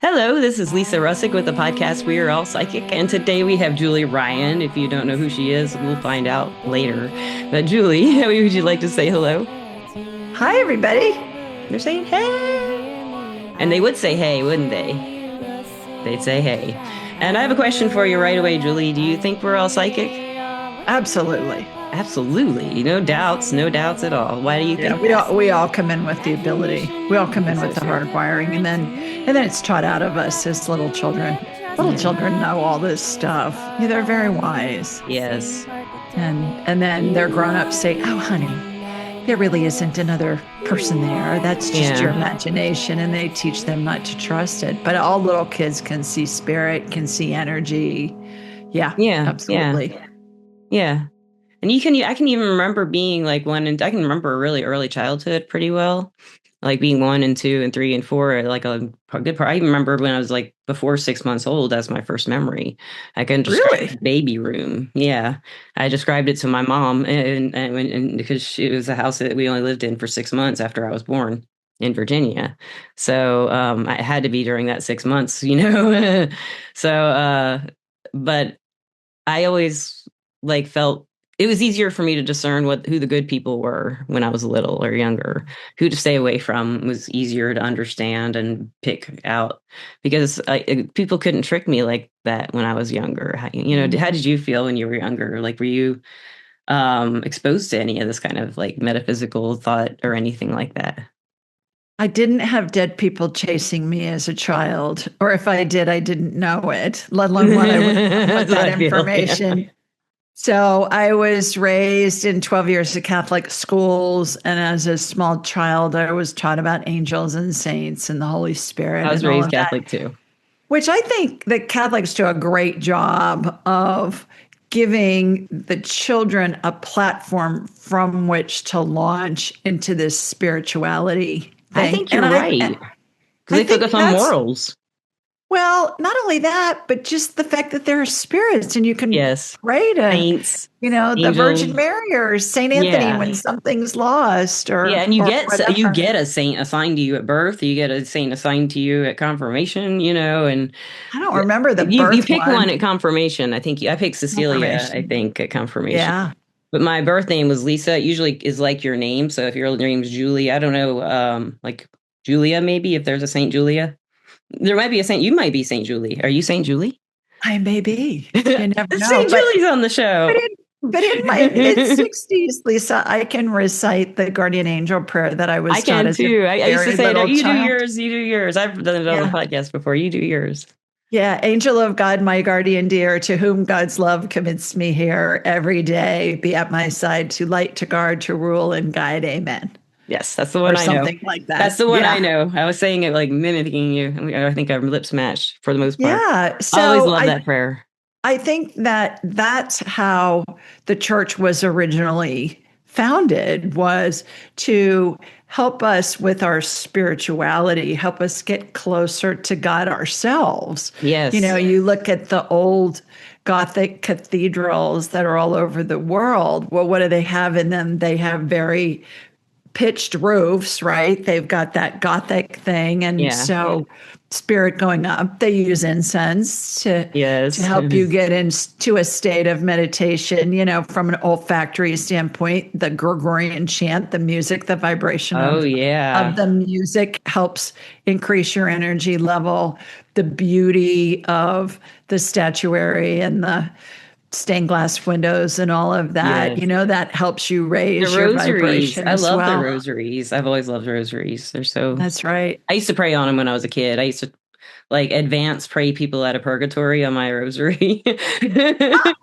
Hello, this is Lisa Russick with the podcast We Are All Psychic, and today we have Julie Ryan. If you don't know who she is, we'll find out later. But Julie, would you like to say hello? Hi, everybody. They're saying hey. And they would say hey, wouldn't they? They'd say hey. And I have a question for you right away, Julie. Do you think we're all psychic? Absolutely. Absolutely. No doubts, no doubts at all. Why do you Yeah, think we that? all come in with the ability. We all come in So with the true. hardwiring, and then it's taught out of us as little children. Little Yeah. children know all this stuff. Yeah, they're very wise. Yes. And then their grown-ups say, "Oh, honey, there really isn't another person there. That's just your Yeah. imagination." And they teach them not to trust it. But all little kids can see spirit, can see energy. Yeah, Yeah. Yeah. absolutely. Yeah. And I can even remember being like one, and I can remember a really early childhood pretty well, like being one and two and three and four, like a good part. I even remember when I was like before 6 months old, that's my first memory. I can describe Really? the baby room. Yeah. I described it to my mom and because it was a house that we only lived in for 6 months after I was born in Virginia. So, I had to be during that 6 months, so, but I always like felt it was easier for me to discern who the good people were when I was little or younger. Who to stay away from was easier to understand and pick out because people couldn't trick me like that when I was younger. How did you feel when you were younger? Like, were you exposed to any of this kind of like metaphysical thought or anything like that? I didn't have dead people chasing me as a child, or if I did, I didn't know it, let alone what I would have done with That's what that I feel. Yeah. information. So I was raised in 12 years of Catholic schools. And as a small child, I was taught about angels and saints and the Holy I Spirit was and all raised of that, Catholic too. which I think that Catholics do a great job of giving the children a platform from which to launch into this spirituality I thing. think you're right because I they think focus on that's morals. well, not only that, but just the fact that there are spirits and you can Yes. pray to, Saints, the Virgin angels. Mary or Saint Anthony Yeah. when something's lost Yeah, or and you whatever. get a saint assigned to you at birth, you get a saint assigned to you at confirmation, and I don't remember the you birth pick one one. at confirmation. I picked Cecilia, I Confirmation. think, at confirmation. Yeah. But my birth name was Lisa. It usually is like your name. So if your name's Julie, I don't know, like Julia, maybe if there's a Saint Julia. There might be a Saint. You might be Saint Julie. Are you Saint Julie? I may be. You never know. Saint Julie's on the But show. in but in my mid 60s, Lisa, I can recite the guardian angel prayer that I I was taught can as a too. I used to very say, "No, little you do child. yours, you do yours." I've done it on the Yeah. podcast before. You do yours. Yeah, angel of God, my guardian dear, to whom God's love commits me here every day, be at my side to light, to guard, to rule and guide. Amen. Yes, that's the one Or I know. something like That's that. the one I Yeah. know. I was saying it like mimicking you. I think our lips matched for the most part. Yeah. I always So love I that prayer. I think that that's how the church was originally founded was to help us with our spirituality, help us get closer to God ourselves. Yes. You look at the old Gothic cathedrals that are all over the world. Well, what do they have in them? They have very pitched roofs, right? They've got that Gothic thing. And Yeah. so spirit going up, they use incense to Yes. help you get into a state of meditation, from an olfactory standpoint. The Gregorian chant, the music, the vibration Oh of yeah. the music helps increase your energy level. The beauty of the statuary and the stained glass windows and all of that, Yes. that helps you The raise your rosaries. vibration I as love the well. rosaries. I've always loved rosaries. They're so That's right. I used to pray on them when I was a kid. I used to like advance pray people out of purgatory on my rosary. Yeah.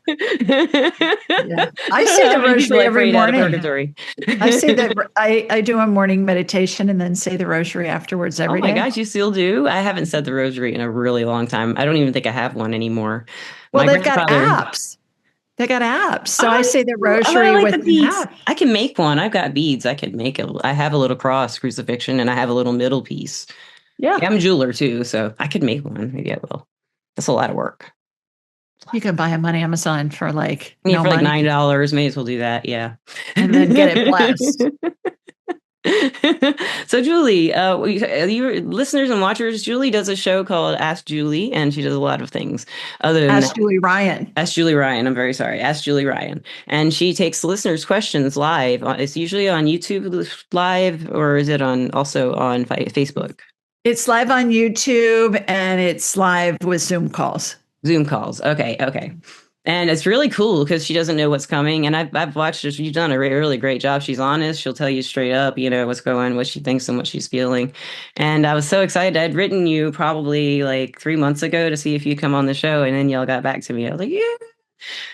I I don't say know how the many people rosary I every prayed out of morning. purgatory. I say that I do a morning meditation and then say the rosary afterwards Oh every my day. gosh, you still do? I haven't said the rosary in a really long time. I don't even think I have one anymore. Well, My they've got grandfather, apps. They got apps. So I I say the I rosary like the with an beads. app. I can make one. I've got beads. I could make it. I have a little cross crucifixion and I have a little middle piece. Yeah, Yeah. I'm a jeweler too, so I could make one. Maybe I will. That's a lot of work. You can buy them on Amazon for I mean, no for like money $9, may as well do that. Yeah. and then get it blessed. So Julie, you listeners and watchers, Julie does a show called Ask Julie, and she does a lot of things. Other than Ask that, Julie Ryan. Ask Julie Ryan. I'm very sorry. Ask Julie Ryan, and she takes listeners' questions live. It's usually on YouTube live, or is it on also on Facebook? It's live on YouTube and it's live with Zoom calls. Zoom calls. Okay, okay. And it's really cool because she doesn't know what's coming. And I've watched her. You've done a really great job. She's honest. She'll tell you straight up, what's going, what she thinks and what she's feeling. And I was so excited. I'd written you probably like 3 months ago to see if you'd come on the show. And then y'all got back to me. I was like, yeah,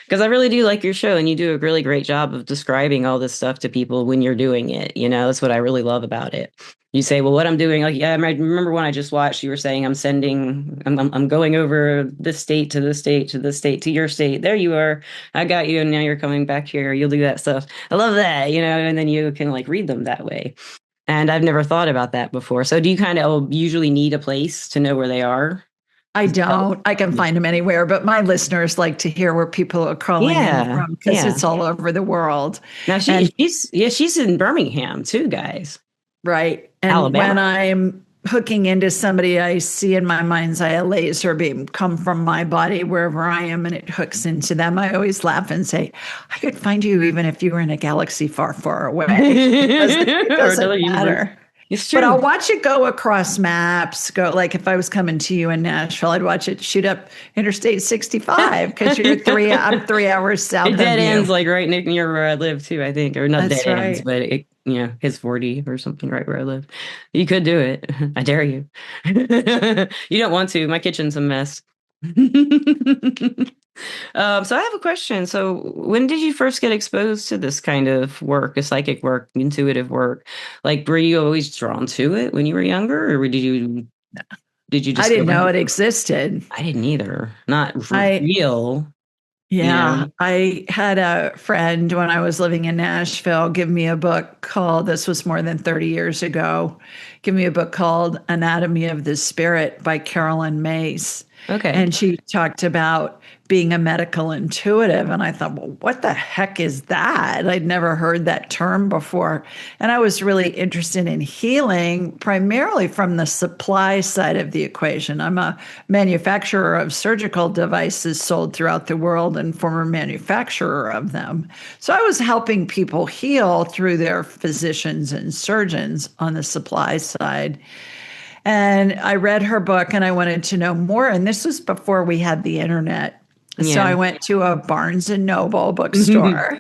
because I really do like your show, and you do a really great job of describing all this stuff to people when you're doing it. That's what I really love about it. You say, well, what I'm doing, like, yeah, I remember when I just watched, you were saying, I'm going over this state to this state to this state to your state. There you are. I got you. And now you're coming back here. You'll do that stuff. I love that, and then you can like read them that way. And I've never thought about that before. So do you kind of usually need a place to know where they are? I don't. I can find them anywhere, but my listeners like to hear where people are calling in Yeah, from because yeah. it's all over the world. Now And she's in Birmingham too, guys. right. And Alabama. when I'm hooking into somebody, I see in my mind's eye a laser beam come from my body wherever I am and it hooks into them. I always laugh and say, I could find you even if you were in a galaxy far, far away. It doesn't matter. It's true. But I'll watch it go across maps. Go like if I was coming to you in Nashville, I'd watch it shoot up Interstate 65 because I'm 3 hours south. It dead of you. ends like right near where I live too, I think, or not That's dead right. ends, but it hits 40 or something right where I live. You could do it. I dare you. You don't want to. My kitchen's a mess. So I have a question. So when did you first get exposed to this kind of work, a psychic work, intuitive work? Like, were you always drawn to it when you were younger, or did you I didn't know discover? it existed. I didn't either. Not for I real. Yeah, I had a friend when I was living in Nashville give me a book called, this was more than 30 years ago, give me a book called Anatomy of the Spirit by Carolyn Mace. Okay. And she talked about being a medical intuitive. And I thought, well, what the heck is that? I'd never heard that term before. And I was really interested in healing primarily from the supply side of the equation. I'm a manufacturer of surgical devices sold throughout the world and former manufacturer of them. So I was helping people heal through their physicians and surgeons on the supply side. And I read her book and I wanted to know more. And this was before we had the internet. So I went to a Barnes and Noble bookstore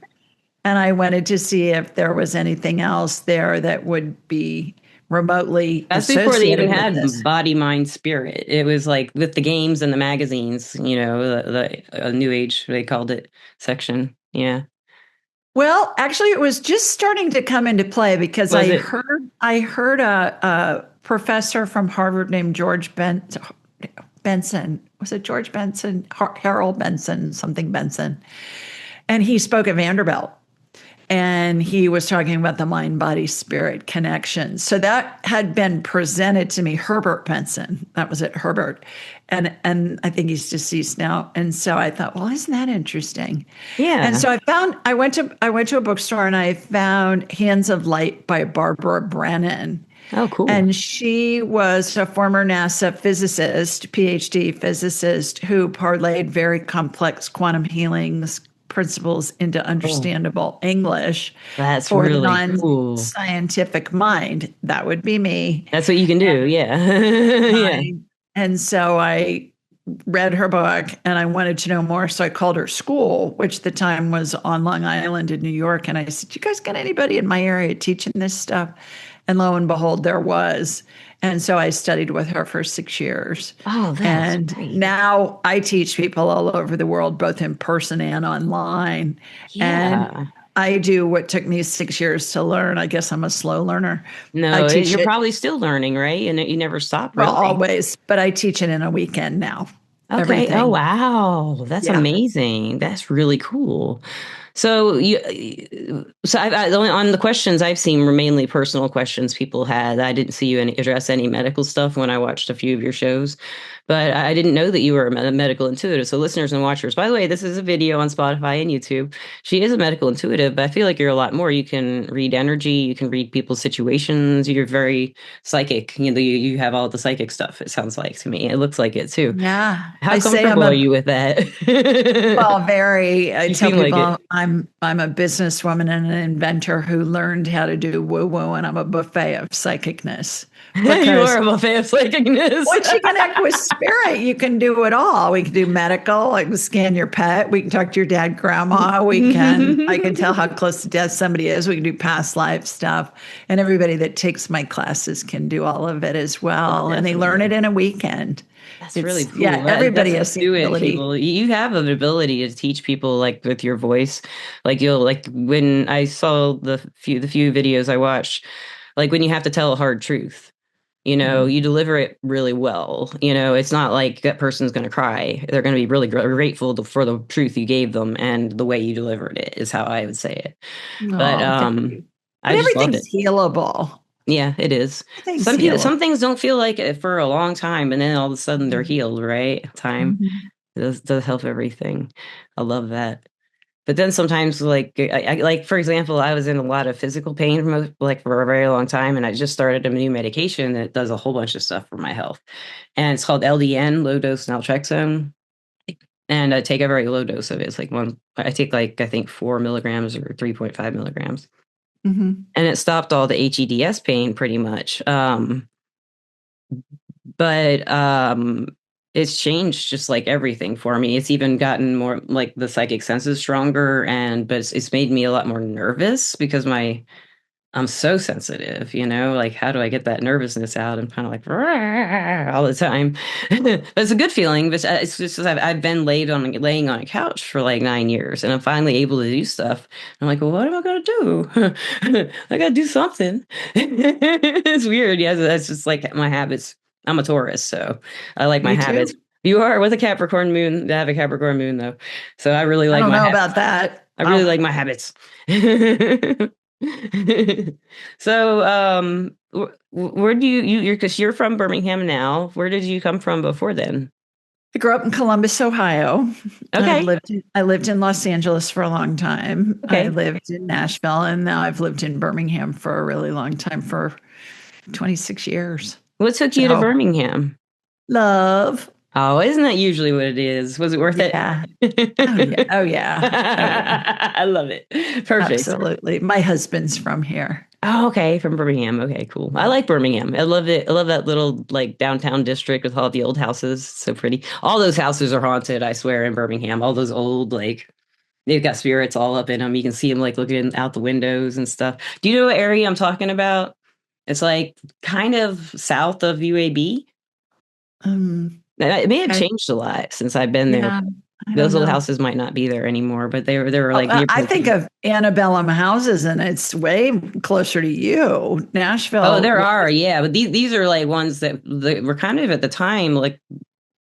and I wanted to see if there was anything else there that would be remotely That's before they even associated with had this. body, mind, spirit. It was like with the games and the magazines, the New Age, they called it section. Yeah. Well, actually, it was just starting to come into play because Was I it? heard a professor from Harvard named George Benson. Was it George Benson? Harold Benson, something Benson. And he spoke at Vanderbilt. And he was talking about the mind body spirit connection. So that had been presented to me, Herbert Benson. That was it, Herbert. And I think he's deceased now. And so I thought, well, isn't that interesting? Yeah. And so I went to a bookstore and I found Hands of Light by Barbara Brennan. Oh, cool. And she was a former NASA physicist, PhD physicist, who parlayed very complex quantum healing principles into understandable English That's for the really cool. non-scientific mind. That would be me. That's what you can do. Yeah. Yeah. And so I read her book and I wanted to know more. So I called her school, which at the time was on Long Island in New York. And I said, you guys got anybody in my area teaching this stuff? And lo and behold, there was. And so I studied with her for 6 years. Oh, that's great. Now I teach people all over the world, both in person and online. Yeah. And I do what took me 6 years to learn. I guess I'm a slow learner. No, I teach you're it, probably still learning, right? And you never stop, really. well, always, but I teach it in a weekend now. Okay. Everything. Oh, wow. That's amazing. That's really cool. So on the questions I've seen were mainly personal questions people had. I didn't see you address any medical stuff when I watched a few of your shows, But I didn't know that you were a medical intuitive. So, listeners and watchers, by the way, this is a video on Spotify and YouTube. She is a medical intuitive, but I feel like you're a lot more. You can read energy, you can read people's situations. You're very psychic. You have all the psychic stuff, it sounds like to me. It looks like it too. Yeah, How I say I'm comfortable are a you with that? well, very. I You tell seem like it. people I'm a businesswoman and an inventor who learned how to do woo woo, and I'm a buffet of psychicness You are because a buffet of psychicness. once you connect with spirit, you can do it all. We can do medical, like we scan your pet. We can talk to your dad, grandma. I can tell how close to death somebody is. We can do past life stuff. And everybody that takes my classes can do all of it as well. And they learn it Definitely. in a weekend. That's really Yeah, cool. That's everybody how has you the do it, ability. people. You have an ability to teach people like with your voice. Like you'll like when I saw the few videos I watched, like when you have to tell a hard truth, you deliver it really well. It's not like that person's going to cry. They're going to be really grateful for the truth you gave them, and the way you delivered it is how I would say it. But Oh, thank you. I But just love it. everything's healable. Yeah, it is. Everything's healable. Some things don't feel like it for a long time, and then all of a sudden they're Mhm. healed, right? Time Mhm. does help everything. I love that. But then sometimes, like, like for example, I was in a lot of physical pain for a very long time, and I just started a new medication that does a whole bunch of stuff for my health, and it's called LDN, low dose naltrexone, and I take a very low dose of it. It's like one. I take like I think 4 milligrams or 3.5 milligrams, Mhm. and it stopped all the HEDS pain pretty much. But it's changed just like everything for me. It's even gotten more like the psychic senses stronger, but it's made me a lot more nervous because I'm so sensitive, like how do I get that nervousness out? I'm kind of like "Rah," all the time. But it's a good feeling, but it's just I've been laying on a couch for like 9 years, and I'm finally able to do stuff. I'm like, well, what am I gonna do? I gotta do something. It's weird. Yeah, that's just like my habits. I'm a Taurus, so I like my Me habits. too. You are with a Capricorn moon. I have a Capricorn moon though, so I really I like don't my know habits. about that. I really like my habits. So, where do you're because you're from Birmingham now. Where did you come from before then? I grew up in Columbus, Ohio. Okay, I lived in Los Angeles for a long time. I okay. lived in Nashville, and now I've lived in Birmingham for a really long time, for 26 years. What took you to So Birmingham? love. Oh, isn't that usually what it is? Was it worth it? Yeah. Oh yeah. Oh yeah. Oh yeah. I love it. Perfect. Absolutely. My husband's from here. Oh, okay, from Birmingham. Okay, cool. I like Birmingham. I love it. I love that little like downtown district with all the old houses. It's so pretty. All those houses are haunted, I swear, in Birmingham. All those old like they've got spirits all up in them. You can see them like looking out the windows and stuff. Do you know what area I'm talking about? It's like kind of south of UAB. It may have I, changed a lot since I've been there. yeah, I don't Those old know. houses might not be there anymore, but they were Oh, like near I think Pokey. of antebellum houses, and it's way closer to you. Oh, Nashville there are, was, yeah, but these are like ones that were kind of at the time like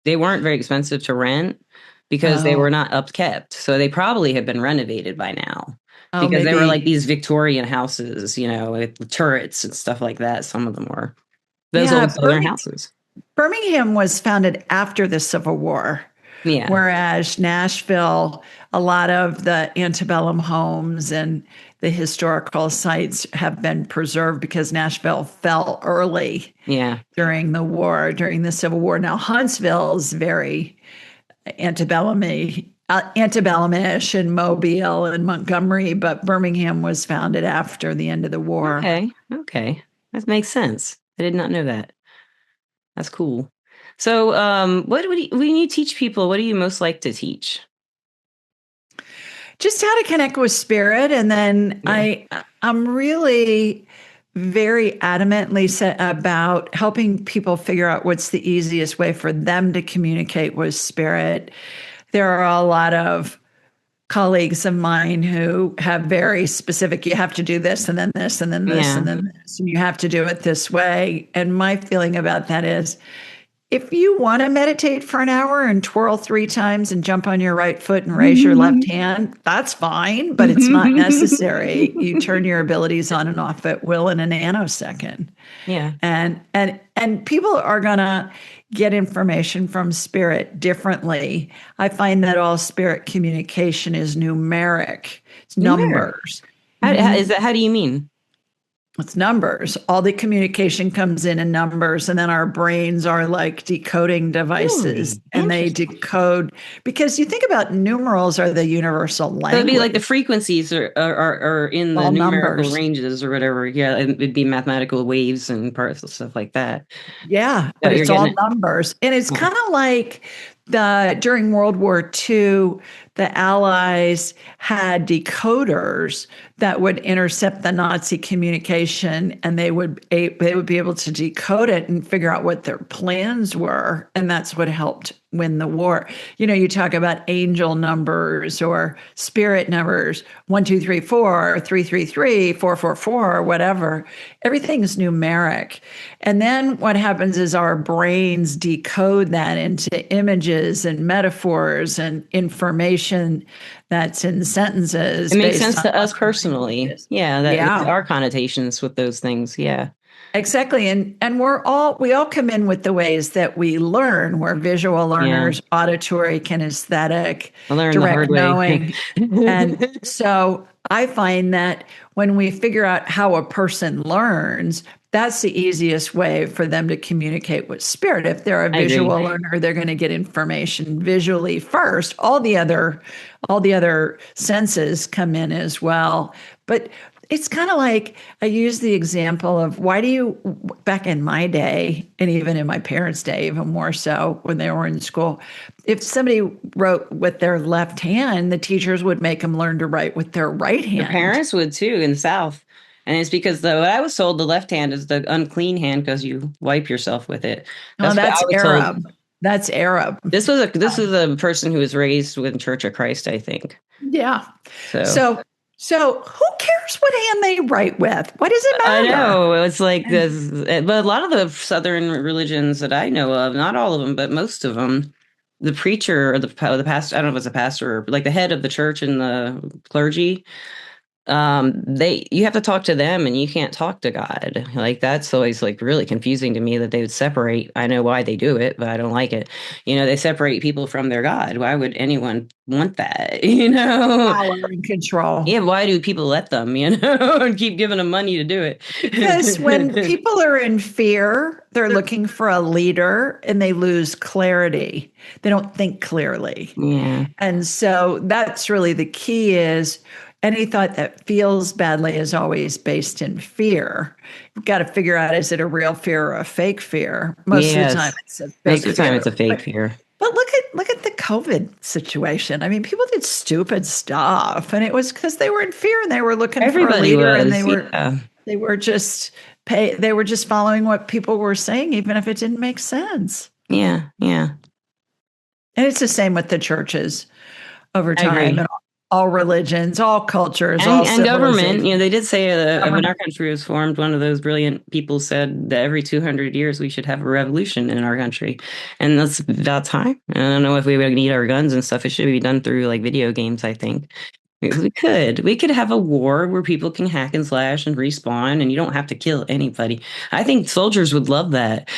they weren't very expensive to rent because they were oh, not upkept. So they probably have been renovated by now oh, because they were like maybe. these Victorian houses, with turrets and stuff like that. Some of them were those Yeah, old Southern houses. Birmingham was founded after the Civil War, Yeah, whereas Nashville, a lot of the antebellum homes and the historical sites have been preserved because Nashville fell early yeah. during the war, during the Civil War. Now, Huntsville is very antebellum-ish, and Mobile and Montgomery, but Birmingham was founded after the end of the war. Okay, okay, that makes sense. I did not know that. That's cool. So, when you teach people, what do you most like to teach? Just how to connect with spirit, and then Yeah, I'm really very adamantly set about helping people figure out what's the easiest way for them to communicate with spirit. There are a lot of colleagues of mine who have very specific, you have to do this and then this and then this and yeah, then this, and you have to do it this way. And my feeling about that is if you want to meditate for an hour and twirl 3 times and jump on your right foot and raise your left hand, that's fine, but it's not necessary. You turn your abilities on and off at will in a nanosecond. Yeah. And people are gonna get information from spirit differently. I find that all spirit communication is numeric. It's Numeric. numbers. How do you mean? It's numbers. All the communication comes in numbers, and then our brains are like decoding devices, Really? and they Interesting. decode because you think about numerals are the universal So it'd be like the language, frequencies are in the all numerical numbers. ranges or whatever. Yeah, it'd be mathematical waves and parts and stuff like that. Yeah, So but you're it's getting all it. numbers. And it's Yeah. kind of like the during World War II, the Allies had decoders that would intercept the Nazi communication, and they would be able to decode it and figure out what their plans were, and that's what helped win the war. You know, you talk about angel numbers or spirit numbers, 1234, 333, 444, whatever. Everything's numeric. And then what happens is our brains decode that into images and metaphors and information that's in sentences It makes based sense on to what us the language personally. is. Yeah, that Yeah. our connotations with those things. Yeah. Exactly. And we all come in with the ways that we learn. We're visual Yeah. learners, auditory, kinesthetic, I learned the direct hard way. knowing. And so I find that when we figure out how a person learns, that's the easiest way for them to communicate with spirit. If they're a I agree. visual learner, they're going to get information visually first. All the other senses come in as well. But it's kind of like I use the example of why do you, back in my day, and even in my parents' day, even more so when they were in school, if somebody wrote with their left hand, the teachers would make them learn to write with their right The hand. parents would too in the South. And it's because what I was told the left hand is the unclean hand because you wipe yourself with it. Oh, That's what I that's was told. Arab. That's Arab. This was a person who was raised with Church of Christ, I think. Yeah. So So, so who cares what hand they write with? What does it I matter? know it's like this, but a lot of the Southern religions that I know of, not all of them, but most of them, the preacher or the pastor, I don't know if it's a pastor, or like the head of the church and the clergy, they you have to talk to them and you can't talk to God. Like that's always like really confusing to me that they would separate. I know why they do it, but I don't like it. They separate people from their God. Why would anyone want that? Power and control. Yeah, why do people let them, and keep giving them money to do Because when it? people are in fear, they're looking for a leader and they lose clarity. They don't think clearly. Yeah. And so that's really the key is any thought that feels badly is always based in fear. You've got to figure out is it a real fear or a fake fear? Most of the time Yes. it's a Most fake of the time it's fear. a fake fear. But look at the COVID situation. I mean, people did stupid stuff, and it was because they were in fear and they were looking for a Everybody leader, and was, yeah. they were just they were just following what people were saying, even if it didn't make sense. Yeah, yeah. And it's the same with the churches over I time, agree. and all religions, all cultures, all And government, civilizations. they did say when our Government. country was formed, one of those brilliant people said that every 200 years we should have a revolution in our country. And that's about time. I don't know if we would need our guns and stuff. It should be done through like video games, I think. We could have a war where people can hack and slash and respawn and you don't have to kill anybody. I think soldiers would love that.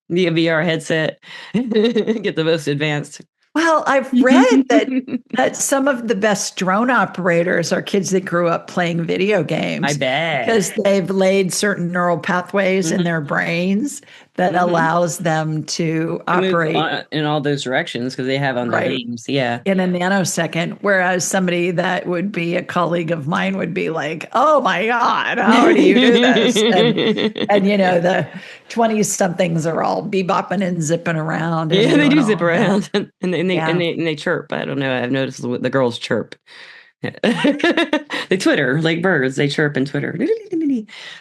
The VR headset, get the most advanced. Well, I've read that some of the best drone operators are kids that grew up playing video I games bet. because they've laid certain neural pathways in Hmm. their brains that Hmm. allows them to To move operate in all those directions because they have on their right games. Yeah. in a nanosecond. Whereas somebody that would be a colleague of mine would be like, "Oh my God, how do you do this?" And the 20 somethings are all bebopping and zipping around and Yeah, they doing do zip all of that. around and Yeah. they chirp. I don't know. I've noticed the girls chirp. They twitter like birds. They chirp and twitter.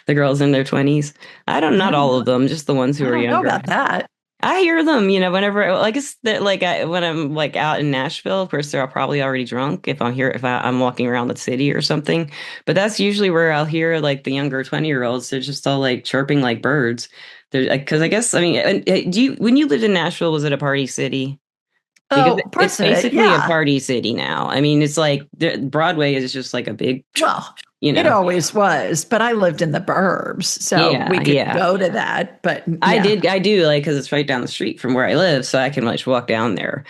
The girls in their 20s. Not all of them, just the ones who I are don't know younger. about that. I hear them, whenever I guess that when I'm like out in Nashville, of course they're probably already drunk if I'm walking around the city or something. But that's usually where I'll hear like the younger 20-year-olds. They're just all like chirping like birds. Because I guess, I mean, when you lived in Nashville, was it a party city? Because Oh, it's parts of it, basically a yeah. party city now. I mean, it's like Broadway is just like a big, Well, you it know. always was, but I lived in the burbs, so we Yeah, could yeah. go to that. But yeah, I do like because it's right down the street from where I live, so I can like just walk down there,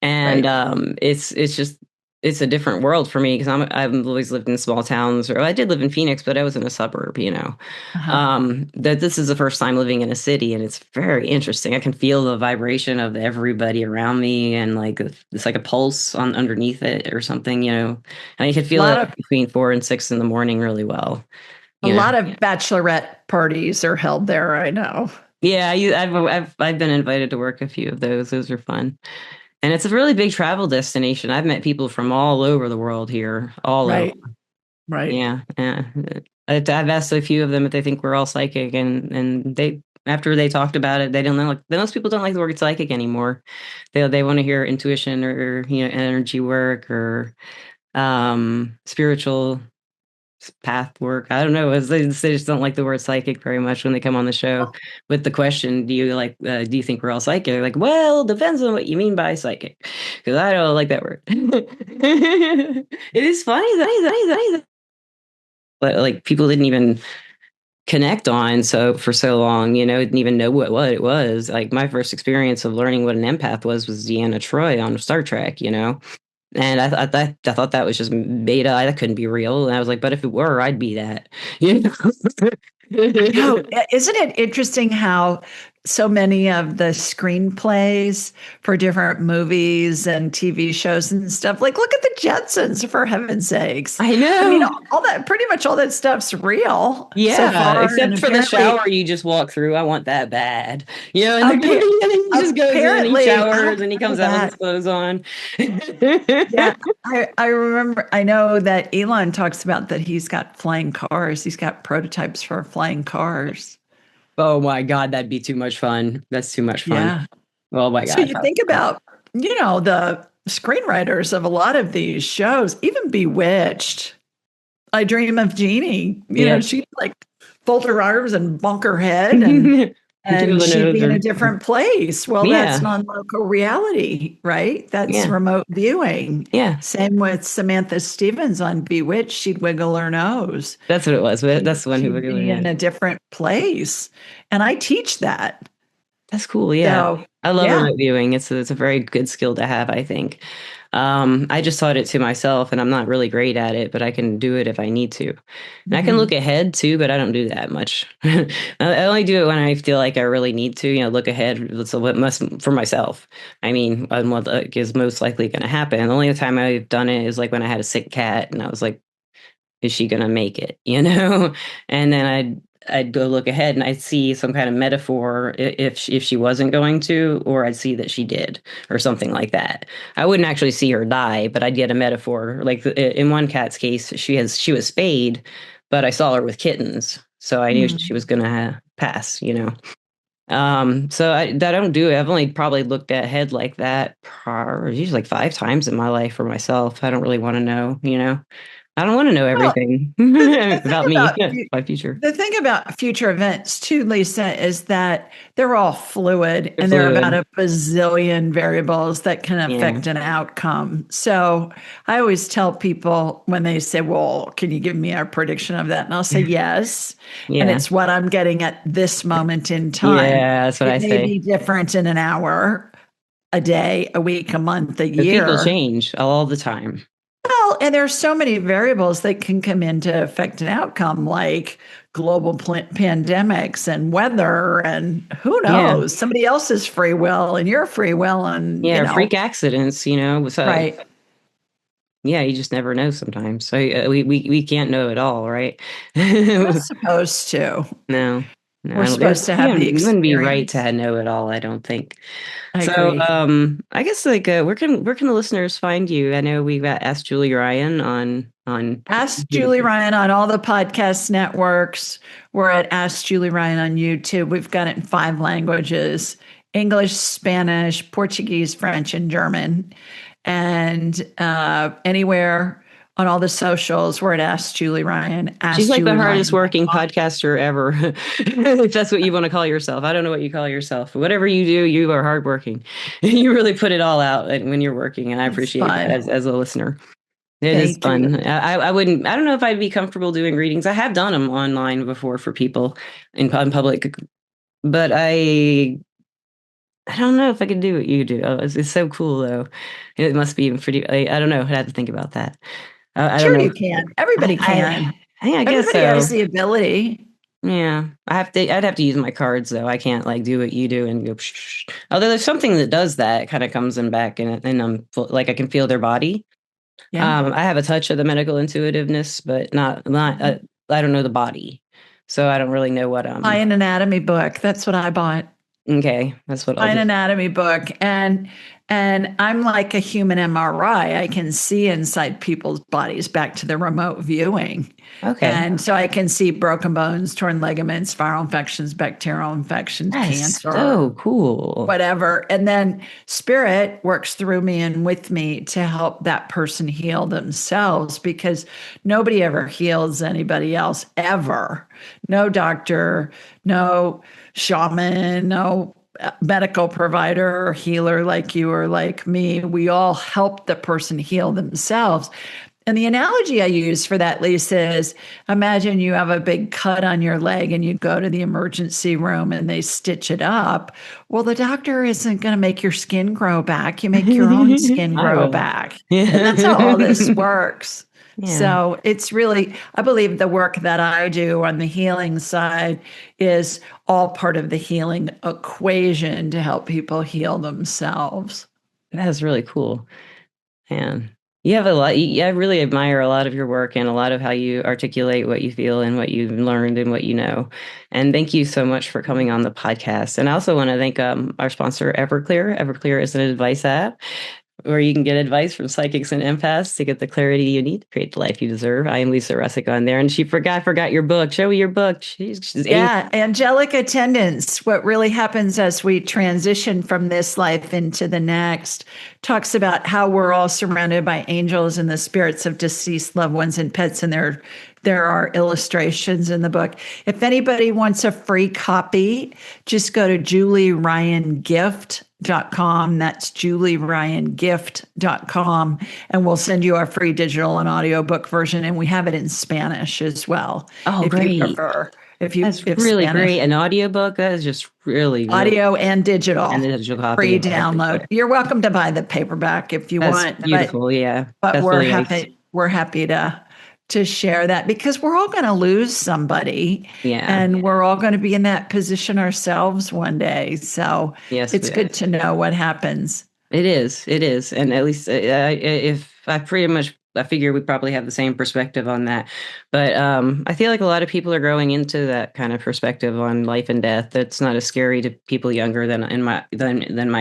and right. it's just it's a different world for me because I've always lived in small towns, or I did live in Phoenix, but I was in a suburb, you know. Uh-huh. That this is the first time living in a city, and it's very interesting. I can feel the vibration of everybody around me, and like it's like a pulse on underneath it or something, you know. And I can A feel lot it of between 4 and 6 in the morning really well, a you know. lot of bachelorette parties are held there. I know. Yeah, I've been invited to work a few of those. Those are fun. And it's a really big travel destination. I've met people from all over the world here, all over. Right, right. Yeah, yeah. I've asked a few of them if they think we're all psychic, and they after they talked about it, they don't know. Like most people don't like the word psychic anymore. They want to hear intuition or energy work or spiritual path work. I don't know. They just don't like the word psychic very much when they come on the show with the question, do you think we're all psychic? They're like, well, depends on what you mean by psychic. Because I don't like that word. It is funny that but like people didn't even connect on so for so long, you know, didn't even know what it was. Like my first experience of learning what an empath was Deanna Troy on Star Trek, you know. And I thought that was just beta. That couldn't be real. And I was like, but if it were, I'd be that. You know? No, isn't it interesting how so many of the screenplays for different movies and TV shows and stuff, like look at the Jetsons for heaven's sakes. I I mean, know. all that pretty much all that stuff's real so Yeah, far, and except for the apparently, shower you just walk through. I want that bad. You know, and, appa- and he just goes in, he apparently, I showers, don't and he know comes out with his that. clothes on. Yeah, I remember. I know that Elon talks about that he's got flying cars. He's got prototypes for flying cars. Oh my God, that'd be too much fun. That's too much fun. Yeah. Oh my So God. you think about, the screenwriters of a lot of these shows, even Bewitched. I Dream of Jeannie. Yeah. She'd like fold her arms and bonk her head Tickle and the she'd nose be in a or different place. Well, that's yeah, non-local reality, right? That's yeah, remote viewing. yeah. Same with Samantha Stevens on Bewitched. She'd wiggle her nose. That's what it was. But She'd, that's the one who she'd really be in is. a different place. And I teach that. That's cool. Yeah. So, I love yeah. remote viewing. It's a very good skill to have, I think. I just taught it to myself and I'm not really great at it, but I can do it if I need to. And I can look Mhm. ahead too, but I don't do that much. I only do it when I feel like I really need to, look ahead. So what must for myself. I mean, on what is most likely going to happen. The only time I've done it is like when I had a sick cat and I was like, is she gonna make it? And then I'd go look ahead and I'd see some kind of metaphor if she wasn't going to, or I'd see that she did, or something like that. I wouldn't actually see her die, but I'd get a metaphor. Like in one cat's case, she was spayed, but I saw her with kittens, so I knew she was Mm. gonna pass. So I don't do it. I've only probably looked ahead like that, usually like 5 times in my life for myself. I don't really want to know. I don't want to know Well, everything the thing about me, about my future. the thing about future events too, Lisa, is that they're all fluid They're and there are about fluid. a bazillion variables that can Yeah. affect an outcome. So I always tell people when they say, well, can you give me a prediction of that? And I'll say yes. And Yeah. it's what I'm getting at this moment in time. Yeah. That's what I It may say. be different in an hour, a day, a week, a month, a Because people year. change all the time. Well, and there's so many variables that can come into affect an outcome, like global pandemics and weather, and who Yeah. knows, somebody else's free will and your free will, and Yeah. Freak accidents. So right? yeah, you just never know sometimes. So we can't know it all, right? We're not No, supposed to. no. We're I don't, supposed to have the you wouldn't be right experience. to know it all, I don't think. I So, agree. I guess like where can the listeners find you? I know we've asked Julie Ryan on Ask Julie Ryan on all the podcast networks. We're at Ask Julie Ryan on YouTube. We've got it in 5 languages: English, Spanish, Portuguese, French, and German. And anywhere on all the socials. We're at Ask Julie Ryan, She's Ask like the Julie hardest Ryan. working podcaster ever, if that's what you want to call yourself. I don't know what you call yourself, but whatever you do, you are hardworking. You really put it all out when you're working, and I It's appreciate that fun. as a listener. It is Thank you. fun. I wouldn't, I don't know if I'd be comfortable doing readings. I have done them online before for people in public, but I don't know if I could do what you do. Oh, it's so cool though. It must be pretty, I don't know. I'd have to think about that. I don't Sure, know. you can. Everybody can. I guess Everybody has so. the ability. Yeah, I'd have to use my cards though. I can't like do what you do and go. Although there's something that does that, kind of comes in back and like I can feel their body. Yeah. I have a touch of the medical intuitiveness, but not. I don't know the body, so I don't really know what. Buy an anatomy book. That's what I bought. Okay, that's what I'll An do. anatomy book, and I'm like a human MRI. I can see inside people's bodies back to the remote viewing. Okay, And so I can see broken bones, torn ligaments, viral infections, bacterial infections, that is cancer, so cool. whatever. And then spirit works through me and with me to help that person heal themselves, because nobody ever heals anybody else ever. No doctor, no shaman, no medical provider or healer like you or like me. We all help the person heal themselves. And the analogy I use for that, Lisa, is imagine you have a big cut on your leg and you go to the emergency room and they stitch it up. Well, the doctor isn't going to make your skin grow back. You make your own skin I grow will. back. And that's how all this Yeah. works. Yeah. So it's really, I believe the work that I do on the healing side is all part of the healing equation to help people heal themselves. That is really cool. Man, you have a lot. I really admire a lot of your work and a lot of how you articulate what you feel and what you've learned and what you know. And thank you so much for coming on the podcast. And I also want to thank our sponsor, Everclear. Everclear is an advice app where you can get advice from psychics and empaths to get the clarity you need to create the life you deserve. I am Lisa Russick on there, and forgot your book. Show me your book. She's angel. Yeah, angelic attendance, what really happens as we transition from this life into the next, talks about how we're all surrounded by angels and the spirits of deceased loved ones and pets, and there are illustrations in the book. If anybody wants a free copy, just go to julieryangift.com. That's julieryangift.com, and we'll send you our free digital and audiobook version, and we have it in Spanish as well, Oh, if you great. prefer. That's If really Spanish, great. An audiobook, that is just really, really, audio and and the digital, digital copy. free Of download. You're welcome to buy the paperback if you That's want, beautiful. Yeah, but that's really nice. we're happy to share that, because we're all going to lose somebody, Yeah. and we're all going to be in that position ourselves one day. So Yes, it's good to know what happens. it is. It is. And at least if I pretty much, I figure we probably have the same perspective on that. But I feel like a lot of people are growing into that kind of perspective on life and death. That's not as scary to people younger than my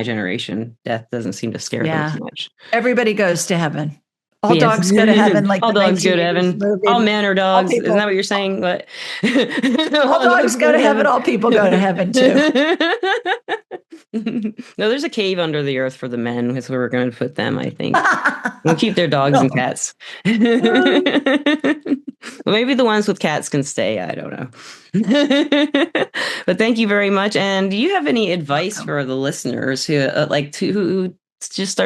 generation. Death doesn't seem to scare them as Yeah. much. Everybody goes to heaven. All Yes. dogs go to heaven, like All the dogs go to 1980s heaven. All movie. men are All dogs. Isn't that people, what you're saying? What? all All dogs dogs go go to to heaven. heaven. All people go to heaven too. No, there's a cave under the earth for the men. Is where we're going to put them, I think. We'll keep their dogs and cats. Well, maybe the ones with cats can stay. I don't know. But thank you very much. And do you have any advice Welcome. for the listeners who who just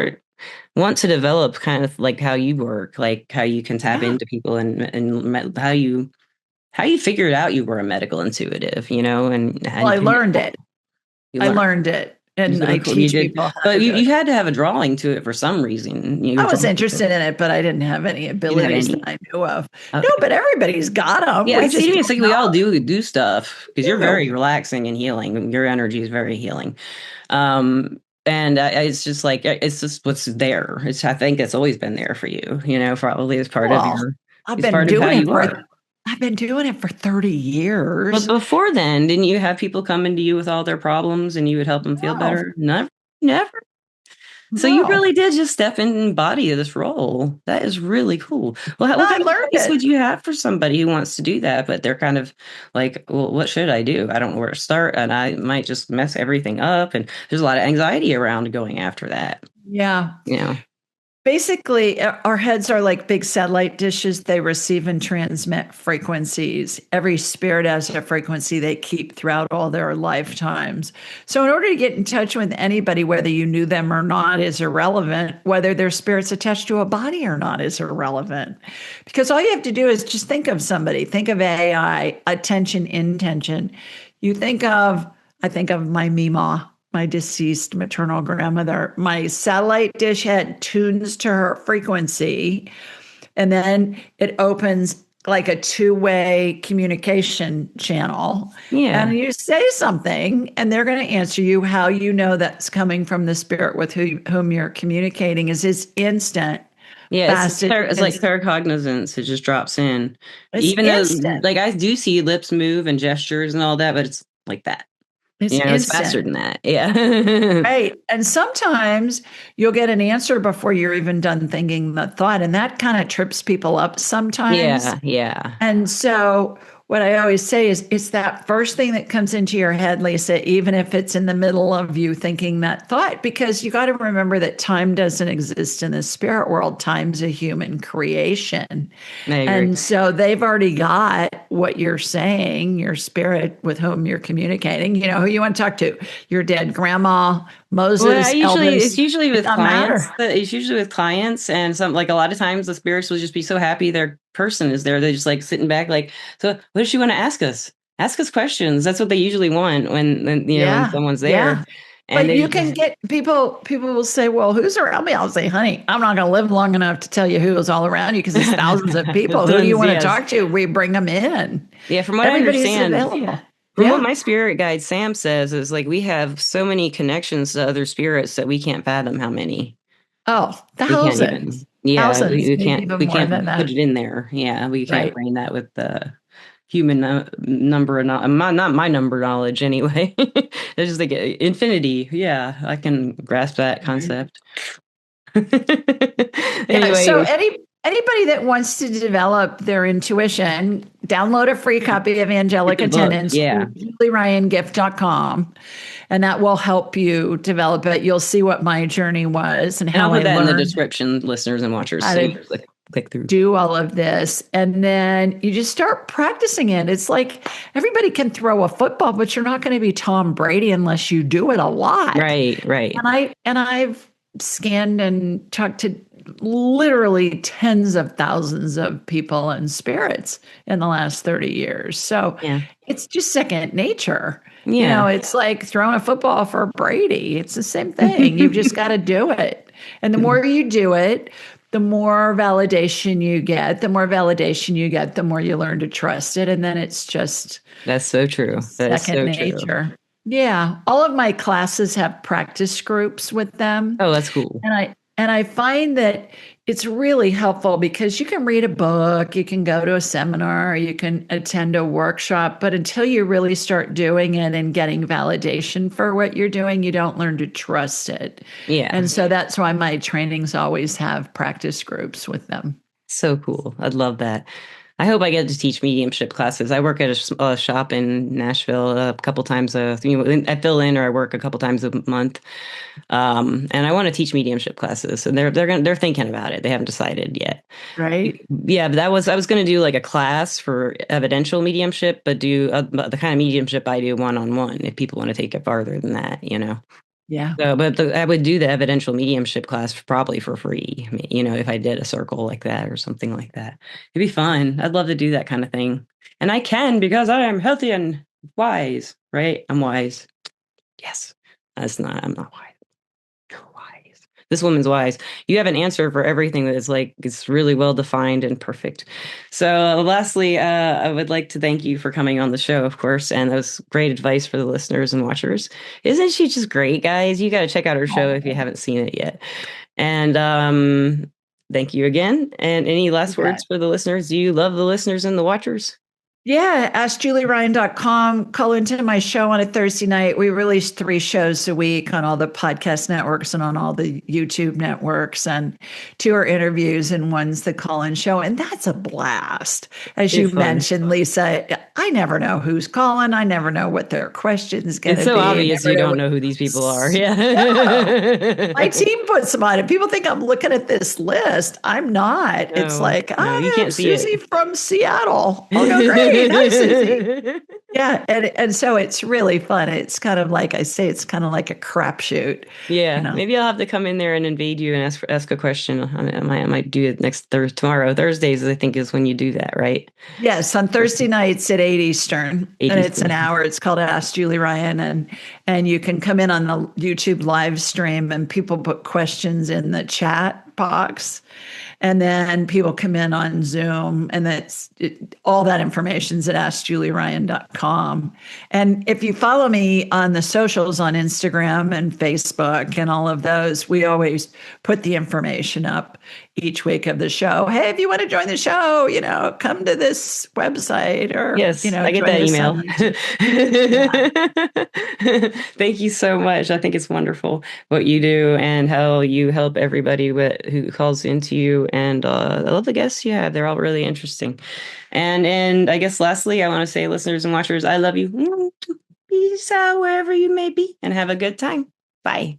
want to develop kind of like how you work, like how you can tap Yeah. into people and how you figured out you were a medical intuitive, Well, I and learned it. you I learned. learned it, and I You teach did, people how but to do you it. had to have a drawing to it for some reason. You I were was drawn to it. interested in it, but I didn't have any You didn't have abilities that any. I knew of. No, Okay. but everybody's got them. Yeah, We I just see. It's don't like we all know. do stuff because you're very Ew. relaxing and healing. Your energy is very healing. And it's just like it's just what's there. I think it's always been there for you. Probably as part of Well, I've it's been part of how doing it you for are. I've been doing it for 30 But years. before then, didn't you have people come into you with all their problems and you would help them feel No, better? Never, never. So you no. really did just step in and embody this role. That is really cool. Well, No, what I kind of learned advice it. would you have for somebody who wants to do that, but they're kind of like, well, what should I do? I don't know where to start, and I might just mess everything up. And there's a lot of anxiety around going after that. Yeah. You know. Basically, our heads are like big satellite dishes. They receive and transmit frequencies. Every spirit has a frequency they keep throughout all their lifetimes. So, in order to get in touch with anybody, whether you knew them or not, is irrelevant. Whether their spirit's attached to a body or not is irrelevant. Because all you have to do is just think of somebody, think of AI, attention, intention. You think of, I think of my Mima, my deceased maternal grandmother. My satellite dish head tunes to her frequency, and then it opens like a two-way communication channel. Yeah. And you say something, and they're going to answer you. How you know that's coming from the spirit with whom you're communicating is instant, Yeah, fast. it's like claircognizance. It just drops in. It's Even though instant. like I do see lips move and gestures and all that, but it's like that. It's It's faster instant. than that. Yeah. Right. And sometimes you'll get an answer before you're even done thinking the thought. And that kind of trips people up sometimes. Yeah, yeah. And so, what I always say is, it's that first thing that comes into your head, Lisa, even if it's in the middle of you thinking that thought, because you got to remember that time doesn't exist in the spirit world. Time's a human creation. I agree. And so they've already got what you're saying, your spirit with whom you're communicating, who you want to talk to, your dead grandma, Well, Moses, it's Elvis. usually It with doesn't clients. matter. It's usually with clients, and some like a lot of times the spirits will just be so happy their person is there. They're just like sitting back, like, so what does she want to ask us? Ask us questions. That's what they usually want when Yeah. someone's Yeah. there, and But they you can just get people will say, well, who's around me? I'll say, honey, I'm not going to live long enough to tell you who is all around you because there's thousands of people. Who do you tons. want to Yes, talk to? We bring them in. yeah. From what I Everybody's understand, available. from what Yeah. my spirit guide Sam says, is like we have so many connections to other spirits that we can't fathom how many. Oh, We can't even. thousands, Yeah, thousands, we maybe can't. even We more can't than put that. it in there. Yeah, we can't Right. brain that with the human number of not my number knowledge anyway. It's just like infinity. Yeah, I can grasp that Right. concept. Yeah. So Anyway, anybody that wants to develop their intuition, download a free copy of get Angelic the book. Attendance Yeah, through JulieRyanGift.com, and that will help you develop it. You'll see what my journey was and and I'll how put I that in the learned description, listeners and watchers, how so you to can click through. do all of this. And then you just start practicing it. It's like everybody can throw a football, but you're not going to be Tom Brady unless you do it a lot. Right, right. And I've scanned and talked to literally tens of thousands of people and spirits in the last 30 years. So Yeah, it's just second nature. yeah. It's like throwing a football for Brady. It's the same thing. You've just got to do it. And the more you do it, the more validation you get. The more validation you get, the more you learn to trust it. And then it's just That's so true. That is second so true. nature. Yeah. All of my classes have practice groups with them. Oh, that's cool. And I find that it's really helpful because you can read a book, you can go to a seminar, you can attend a workshop, but until you really start doing it and getting validation for what you're doing, you don't learn to trust it. Yeah. And so that's why my trainings always have practice groups with them. So cool. I'd love that. I hope I get to teach mediumship classes. I work at a shop in Nashville a couple times I fill in or I work a couple times a month. And I want to teach mediumship classes. And they're thinking about it. They haven't decided yet. Right? Yeah, but I was going to do like a class for evidential mediumship, but do the kind of mediumship I do one-on-one if people want to take it farther than that. Yeah. So, but I would do the evidential mediumship class probably for free. I mean, if I did a circle like that or something like that, it'd be fun. I'd love to do that kind of thing, and I can because I am healthy and wise. Right? I'm wise. Yes, that's not. I'm not wise. You're wise. This woman's wise. You have an answer for everything that is like it's really well defined and perfect. So, lastly, I would like to thank you for coming on the show, of course, and that was great advice for the listeners and watchers. Isn't she just great, guys? You got to check out her show if you haven't seen it yet. And thank you again. And any last Okay. words for the listeners? Do you love the listeners and the watchers? Yeah, AskJulieRyan.com. Call into my show on a Thursday night. We release 3 shows a week on all the podcast networks and on all the YouTube networks, and 2 are interviews and one's the call-in show. And that's a blast. As you It's fun. mentioned, Lisa, I never know who's calling. I never know what their question's going It's to so be. I obvious never you know don't what. know who these people are. No, my Yeah. team puts them on it. People think I'm looking at this list. I'm not. It's No, like, no, you I am can't see Susie it. from Seattle. Oh no, great. Hi, Susie. Yeah, and so it's really fun. It's kind of like I say, it's kind of like a crapshoot, you Yeah, know. maybe I'll have to come in there and invade you and ask a question. I might do it next tomorrow. Thursdays, I think, is when you do that, right? Yes, on Thursday nights at 8 Eastern, and 80s. it's an hour. It's called Ask Julie Ryan, and you can come in on the YouTube live stream, and people put questions in the chat box, and then people come in on Zoom, and all that information's at AskJulieRyan.com. And if you follow me on the socials on Instagram and Facebook and all of those, we always put the information up each week of the show. Hey, if you want to join the show, come to this website or, Yes, I get join that us on email. YouTube. Yeah. Thank you so much. I think it's wonderful what you do and how you help everybody who calls into you. And I love the guests you have. They're all really interesting. And I guess lastly, I want to say, listeners and watchers, I love you. Peace out wherever you may be and have a good time. Bye.